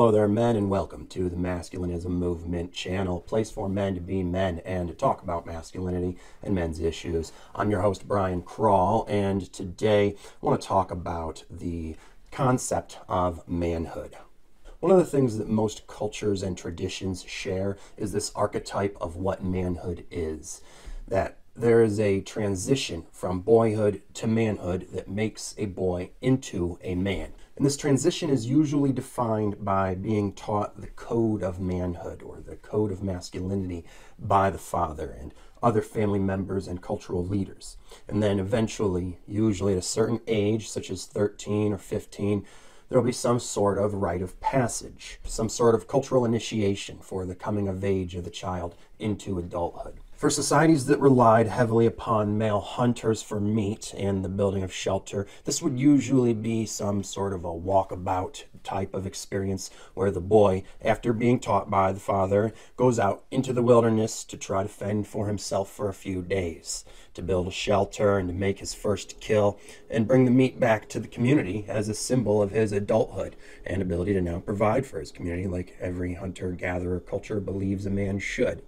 Hello there, men, and welcome to the Masculinism Movement channel, a place for men to be men and to talk about masculinity and men's issues. I'm your host, Brian Krall, and today I want to talk about the concept of manhood. One of the things that most cultures and traditions share is this archetype of what manhood is, that there is a transition from boyhood to manhood that makes a boy into a man. And this transition is usually defined by being taught the code of manhood or the code of masculinity by the father and other family members and cultural leaders. And then eventually, usually at a certain age, such as 13 or 15, there will be some sort of rite of passage, some sort of cultural initiation for the coming of age of the child into adulthood. For societies that relied heavily upon male hunters for meat and the building of shelter, this would usually be some sort of a walkabout type of experience where the boy, after being taught by the father, goes out into the wilderness to try to fend for himself for a few days, to build a shelter and to make his first kill and bring the meat back to the community as a symbol of his adulthood and ability to now provide for his community like every hunter-gatherer culture believes a man should.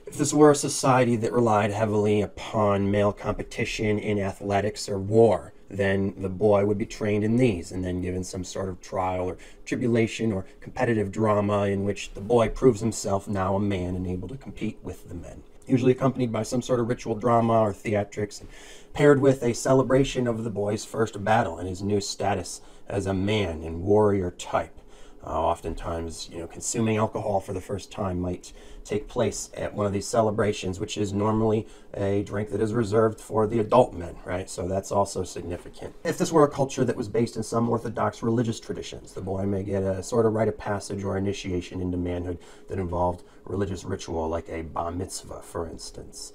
If this were a society that relied heavily upon male competition in athletics or war, then the boy would be trained in these and then given some sort of trial or tribulation or competitive drama in which the boy proves himself now a man and able to compete with the men. Usually accompanied by some sort of ritual drama or theatrics, and paired with a celebration of the boy's first battle and his new status as a man and warrior type. Oftentimes, consuming alcohol for the first time might take place at one of these celebrations, which is normally a drink that is reserved for the adult men, right? So that's also significant. If this were a culture that was based in some orthodox religious traditions, the boy may get a sort of rite of passage or initiation into manhood that involved religious ritual, like a bar mitzvah, for instance.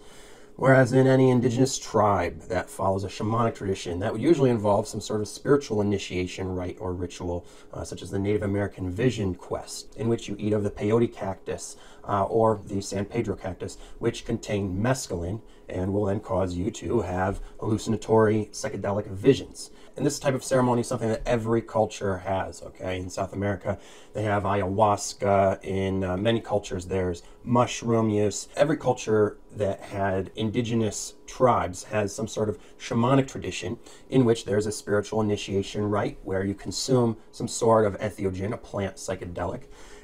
Whereas in any indigenous tribe that follows a shamanic tradition, that would usually involve some sort of spiritual initiation rite or ritual, such as the Native American vision quest, in which you eat of the peyote cactus or the San Pedro cactus, which contain mescaline and will then cause you to have hallucinatory psychedelic visions. And this type of ceremony is something that every culture has, okay? In South America, they have ayahuasca. In many cultures, there's mushroom use. Every culture that had indigenous tribes has some sort of shamanic tradition in which there's a spiritual initiation rite where you consume some sort of entheogen, a plant psychedelic,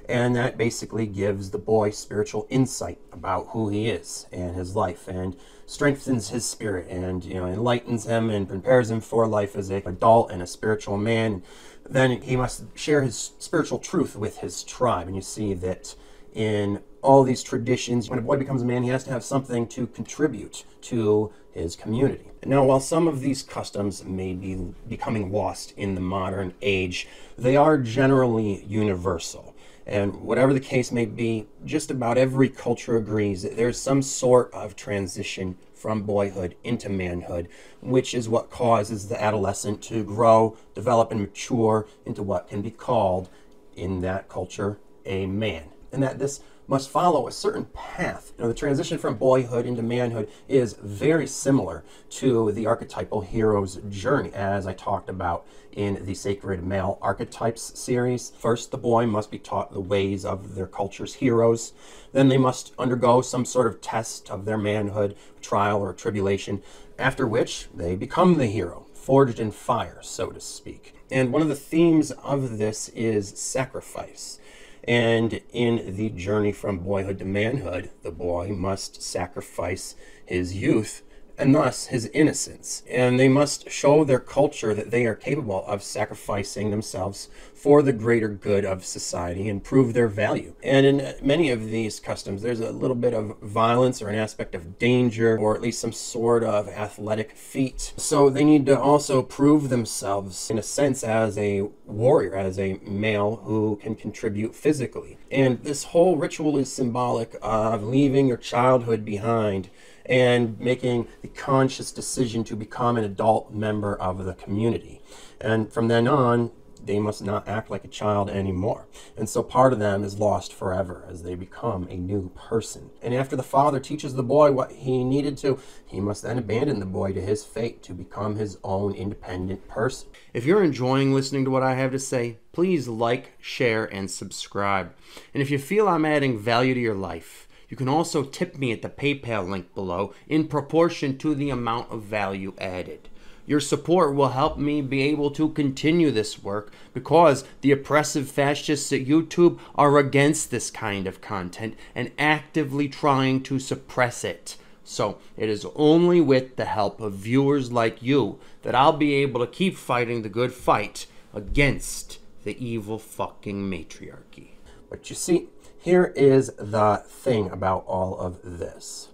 and that basically gives the boy spiritual insight about who he is and his life and strengthens his spirit and enlightens him and prepares him for life as an adult and a spiritual man. Then he must share his spiritual truth with his tribe. And you see that in all these traditions, when a boy becomes a man, he has to have something to contribute to his community. Now, while some of these customs may be becoming lost in the modern age, they are generally universal. And whatever the case may be, just about every culture agrees that there's some sort of transition from boyhood into manhood, which is what causes the adolescent to grow, develop, and mature into what can be called, in that culture, a man. And that this must follow a certain path. The transition from boyhood into manhood is very similar to the archetypal hero's journey, as I talked about in the Sacred Male Archetypes series. First, the boy must be taught the ways of their culture's heroes. Then they must undergo some sort of test of their manhood, trial or tribulation, after which they become the hero, forged in fire, so to speak. And one of the themes of this is sacrifice. And in the journey from boyhood to manhood, the boy must sacrifice his youth and thus his innocence. And they must show their culture that they are capable of sacrificing themselves for the greater good of society and prove their value. And in many of these customs, there's a little bit of violence or an aspect of danger or at least some sort of athletic feat. So they need to also prove themselves in a sense as a warrior, as a male who can contribute physically. And this whole ritual is symbolic of leaving your childhood behind and making the conscious decision to become an adult member of the community. And from then on, they must not act like a child anymore. And so part of them is lost forever as they become a new person. And after the father teaches the boy what he needed to, he must then abandon the boy to his fate to become his own independent person. If you're enjoying listening to what I have to say, please like, share, and subscribe. And if you feel I'm adding value to your life, you can also tip me at the PayPal link below in proportion to the amount of value added. Your support will help me be able to continue this work because the oppressive fascists at YouTube are against this kind of content and actively trying to suppress it. So it is only with the help of viewers like you that I'll be able to keep fighting the good fight against the evil fucking matriarchy. But you see, here is the thing about all of this.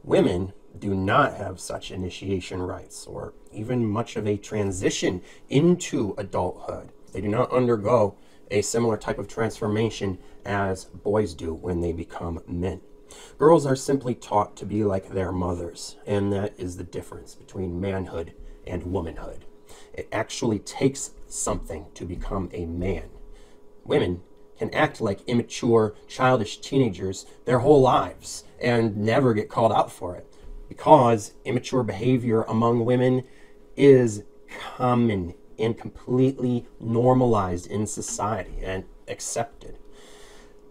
Women do not have such initiation rites or even much of a transition into adulthood. They do not undergo a similar type of transformation as boys do when they become men. Girls are simply taught to be like their mothers, and that is the difference between manhood and womanhood. It actually takes something to become a man. Women can act like immature, childish teenagers their whole lives and never get called out for it, because immature behavior among women is common and completely normalized in society and accepted.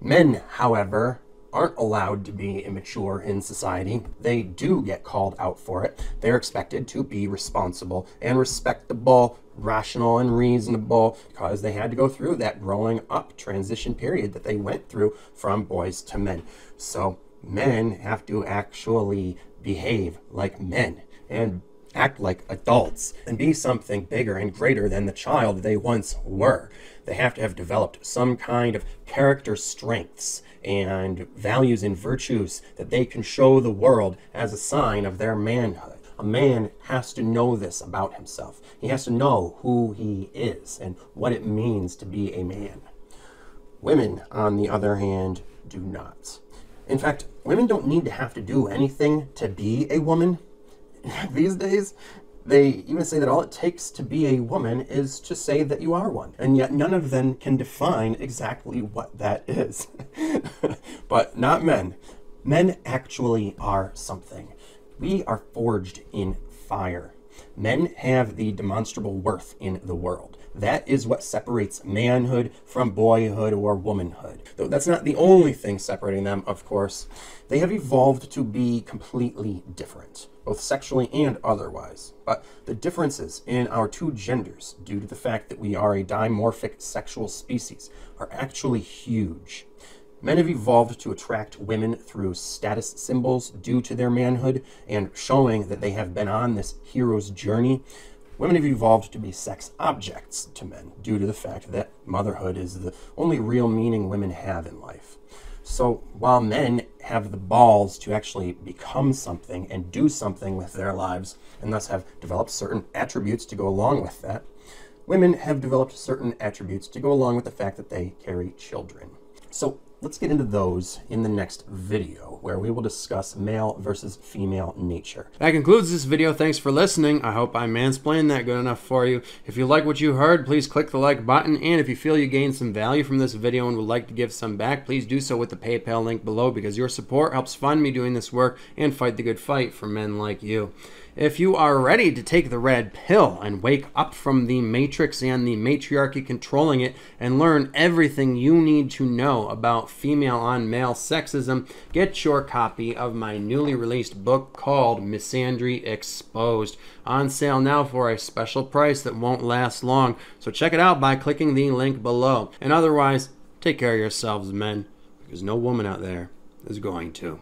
Men, however, aren't allowed to be immature in society. They do get called out for it. They're expected to be responsible and respectable, rational and reasonable, because they had to go through that growing up transition period that they went through from boys to men. So men have to actually behave like men and act like adults and be something bigger and greater than the child they once were. They have to have developed some kind of character strengths and values and virtues that they can show the world as a sign of their manhood. A man has to know this about himself. He has to know who he is and what it means to be a man. Women, on the other hand, do not. In fact, women don't need to have to do anything to be a woman. These days, they even say that all it takes to be a woman is to say that you are one. And yet none of them can define exactly what that is. But not men. Men actually are something. We are forged in fire. Men have the demonstrable worth in the world. That is what separates manhood from boyhood or womanhood. Though that's not the only thing separating them, of course. They have evolved to be completely different, both sexually and otherwise. But the differences in our two genders, due to the fact that we are a dimorphic sexual species, are actually huge. Men have evolved to attract women through status symbols due to their manhood and showing that they have been on this hero's journey. Women have evolved to be sex objects to men due to the fact that motherhood is the only real meaning women have in life. So while men have the balls to actually become something and do something with their lives, and thus have developed certain attributes to go along with that, women have developed certain attributes to go along with the fact that they carry children. So let's get into those in the next video, where we will discuss male versus female nature. That concludes this video. Thanks for listening. I hope I mansplained that good enough for you. If you like what you heard, please click the like button. And if you feel you gained some value from this video and would like to give some back, please do so with the PayPal link below, because your support helps fund me doing this work and fight the good fight for men like you. If you are ready to take the red pill and wake up from the matrix and the matriarchy controlling it and learn everything you need to know about female on male sexism, get your copy of my newly released book called Misandry Exposed. On sale now for a special price that won't last long. So check it out by clicking the link below. And otherwise, take care of yourselves, men, because no woman out there is going to.